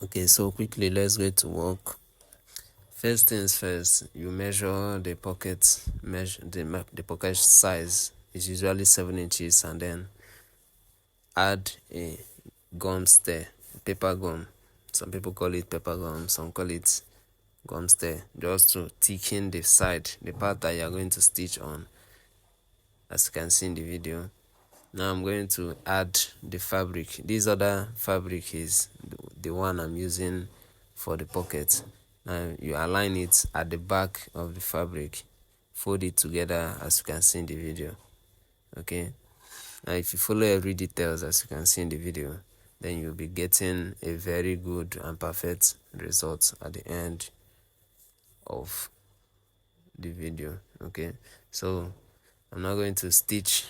Okay, so quickly let's get to work. First things first, you measure the pocket, the pocket size is usually 7 inches, and then add a gum stain, paper gum. Some people call it paper gum, some call it gum stain, just to thicken the side, the part that you are going to stitch on, as you can see in the video. Now I'm going to add the fabric. This other fabric is the one I'm using for the pocket. Now you align it at the back of the fabric, fold it together as you can see in the video. Okay, now if you follow every details as you can see in the video, then you'll be getting a very good and perfect result at the end of the video. Okay, so I'm now going to stitch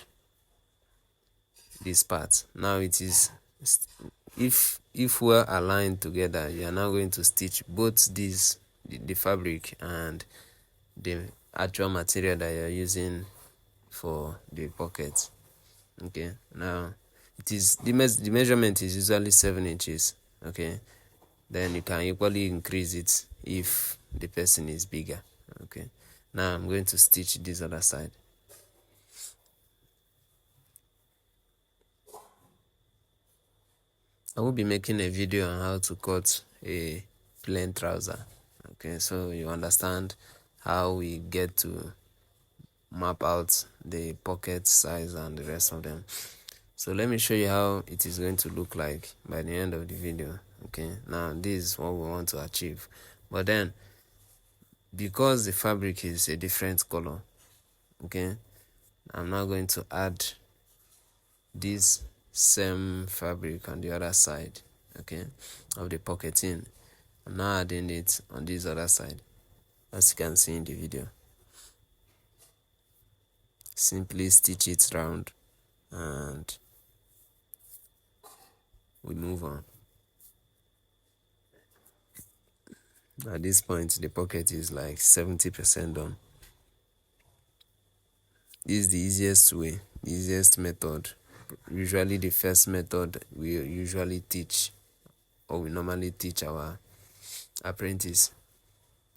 this part. Now it is, if well aligned together, you are now going to stitch both these, the fabric and the actual material that you are using for the pocket. Okay, now it is the measurement is usually 7 inches. Okay, then you can equally increase it if the person is bigger. Okay, now I'm going to stitch this other side. I will be making a video on how to cut a plain trouser. Okay, so you understand how we get to map out the pocket size and the rest of them. So let me show you how it is going to look like by the end of the video. Okay, now this is what we want to achieve, but then because the fabric is a different color, okay, I'm now going to add this same fabric on the other side, okay, of the pocketing. I'm now adding it on this other side, as you can see in the video. Simply stitch it round and we move on. At this point the pocket is like 70% done. This is the easiest way, the easiest method. Usually the first method we usually teach, or we normally teach our apprentice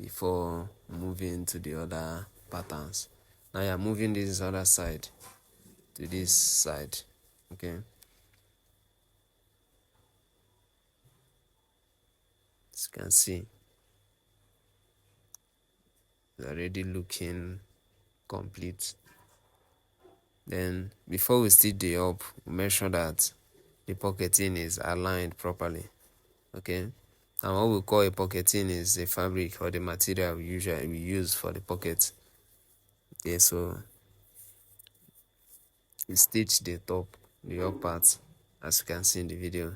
before moving to the other patterns. Now you're moving this other side to this side. Okay, as you can see, it's already looking complete. Then before we stitch the up, we make sure that the pocketing is aligned properly. Okay, and what we call a pocketing is the fabric or the material we use for the pocket. Okay, so we stitch the top, the up part, as you can see in the video.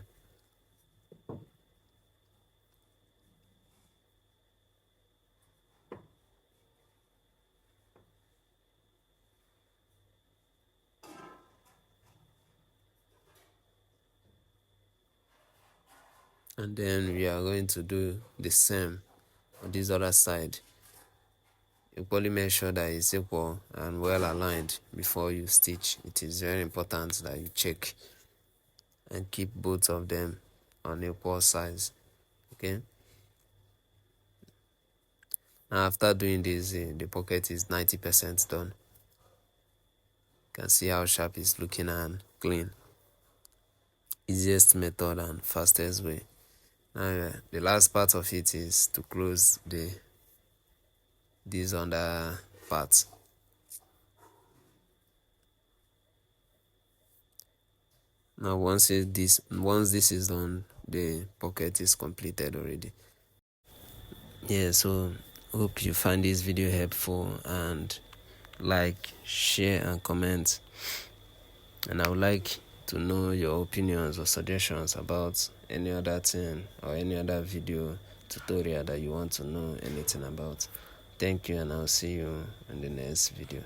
And then we are going to do the same on this other side. Equally make sure that it's equal and well aligned before you stitch. It is very important that you check and keep both of them on equal size. Okay, now after doing this, the pocket is 90% done. You can see how sharp it's looking and clean. Easiest method and fastest way. Now the last part of it is to close this under part. Now once this is done, the pocket is completed already. Yeah, so hope you find this video helpful, and like, share and comment. And I would like to know your opinions or suggestions about any other thing or any other video tutorial that you want to know anything about. Thank you, and I'll see you in the next video.